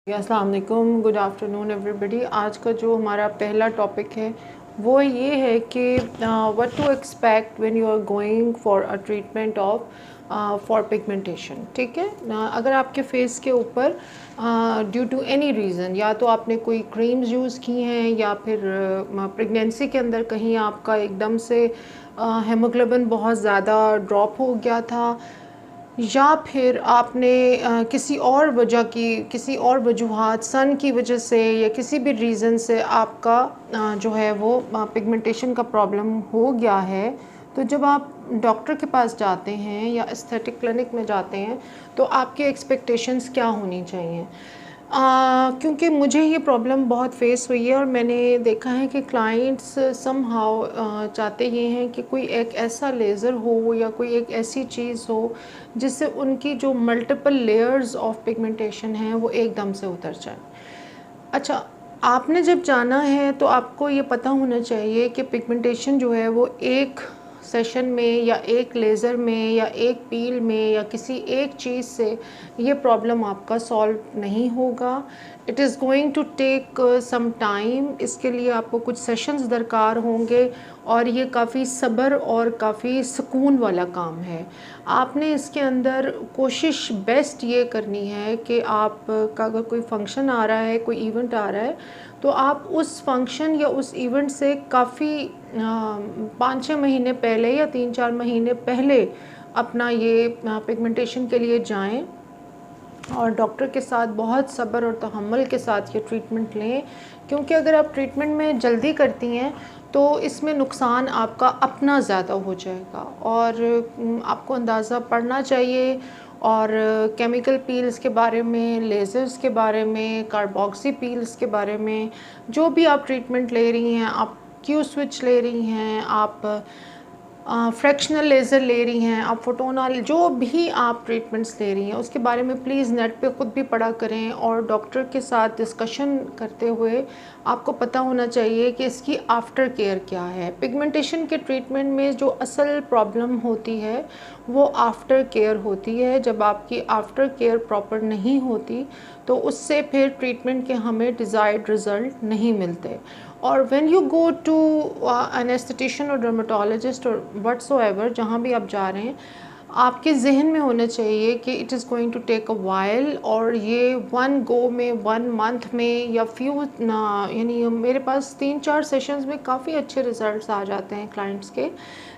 अस्सलाम वालेकुम, good afternoon everybody. आज का जो हमारा पहला टॉपिक है वो ये है कि what to expect when you are going for a treatment of for pigmentation. ठीक है, अगर आपके फेस के ऊपर ड्यू टू एनी रीज़न, या तो आपने कोई क्रीम्स यूज़ की हैं या फिर प्रेगनेंसी के अंदर कहीं आपका एकदम से हेमोग्लोबिन बहुत ज़्यादा ड्रॉप हो गया था, या फिर आपने किसी और वजह की, किसी और वजूहात, सन की वजह से या किसी भी रीज़न से आपका जो है वो पिगमेंटेशन का प्रॉब्लम हो गया है, तो जब आप डॉक्टर के पास जाते हैं या एस्थेटिक क्लिनिक में जाते हैं तो आपके एक्सपेक्टेशंस क्या होनी चाहिए। क्योंकि मुझे ये प्रॉब्लम बहुत फेस हुई है और मैंने देखा है कि क्लाइंट्स समहाउ चाहते ये हैं कि कोई एक ऐसा लेज़र हो या कोई एक ऐसी चीज़ हो जिससे उनकी जो मल्टीपल लेयर्स ऑफ पिगमेंटेशन है वो एकदम से उतर जाए। अच्छा, आपने जब जाना है तो आपको ये पता होना चाहिए कि पिगमेंटेशन जो है वो एक सेशन में या एक लेज़र में या एक पील में या किसी एक चीज़ से ये प्रॉब्लम आपका सॉल्व नहीं होगा। It is going to take some time. इसके लिए आपको कुछ सेशंस दरकार होंगे और ये काफ़ी सब्र और काफ़ी सुकून वाला काम है। आपने इसके अंदर कोशिश बेस्ट ये करनी है कि आप का अगर कोई फंक्शन आ रहा है, कोई इवेंट आ रहा है, तो आप उस फंक्शन या उस इवेंट से काफ़ी 5-6 महीने पहले या 3-4 महीने पहले अपना ये पिगमेंटेशन के लिए जाएं और डॉक्टर के साथ बहुत सब्र और तहम्मुल के साथ ये ट्रीटमेंट लें। क्योंकि अगर आप ट्रीटमेंट में जल्दी करती हैं तो इसमें नुकसान आपका अपना ज़्यादा हो जाएगा और आपको अंदाज़ा पड़ना चाहिए। और केमिकल पील्स के बारे में, लेज़र्स के बारे में, कार्बोक्सी पील्स के बारे में, जो भी आप ट्रीटमेंट ले रही हैं, आप क्यू स्विच ले रही हैं, आप फ्रैक्शनल लेज़र ले रही हैं, आप फोटोनल, जो भी आप ट्रीटमेंट्स ले रही हैं उसके बारे में प्लीज़ नेट पे ख़ुद भी पढ़ा करें और डॉक्टर के साथ डिस्कशन करते हुए आपको पता होना चाहिए कि इसकी आफ्टर केयर क्या है। पिगमेंटेशन के ट्रीटमेंट में जो असल प्रॉब्लम होती है वो आफ्टर केयर होती है। जब आपकी आफ्टर केयर प्रॉपर नहीं होती तो उससे फिर ट्रीटमेंट के हमें डिज़ायर्ड रिज़ल्ट नहीं मिलते। और when you go to an aesthetician और डर्मेटोलॉजिस्ट और व्हाट्सोएवर, जहाँ भी आप जा रहे हैं, आपके जहन में होना चाहिए कि it is going to take a while और ये वन गो में, 1 मंथ में या यानी मेरे पास 3-4 सेशंस में काफ़ी अच्छे रिज़ल्ट्स आ जाते हैं क्लाइंट्स के।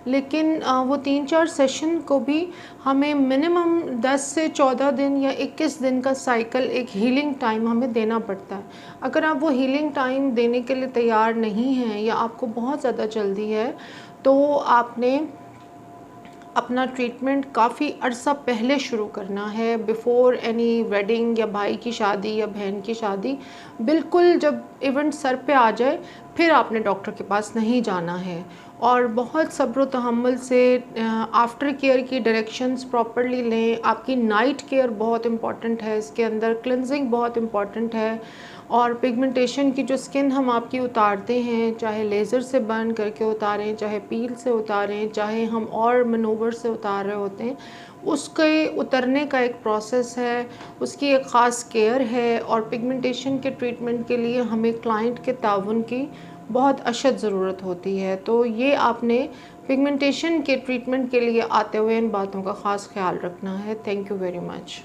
लेकिन वो 3-4 सेशन को भी हमें मिनिमम 10 से 14 दिन या 21 दिन का साइकिल, एक हीलिंग टाइम हमें देना पड़ता है। अगर आप वो हीलिंग टाइम देने के लिए तैयार नहीं हैं या आपको बहुत ज़्यादा जल्दी है तो आपने अपना ट्रीटमेंट काफ़ी अरसा पहले शुरू करना है, बिफ़ोर एनी वेडिंग या भाई की शादी या बहन की शादी। बिल्कुल जब इवेंट सर पे आ जाए फिर आपने डॉक्टर के पास नहीं जाना है। और बहुत सब्र तहम्मुल से आफ्टर केयर की डायरेक्शंस प्रॉपरली लें। आपकी नाइट केयर बहुत इम्पॉर्टेंट है, इसके अंदर क्लिनजिंग बहुत इम्पॉर्टेंट है। और पिगमेंटेशन की जो स्किन हम आपकी उतारते हैं, चाहे लेज़र से बर्न करके उतारें, चाहे पील से उतारें, चाहे हम और मनोवर से उतार रहे होते हैं, उसके उतरने का एक प्रोसेस है, उसकी एक ख़ास केयर है। और पिगमेंटेशन के ट्रीटमेंट के लिए हमें क्लाइंट के ताउन की बहुत अशद ज़रूरत होती है। तो ये आपने पिगमेंटेशन के ट्रीटमेंट के लिए आते हुए इन बातों का ख़ास ख्याल रखना है। Thank you very much.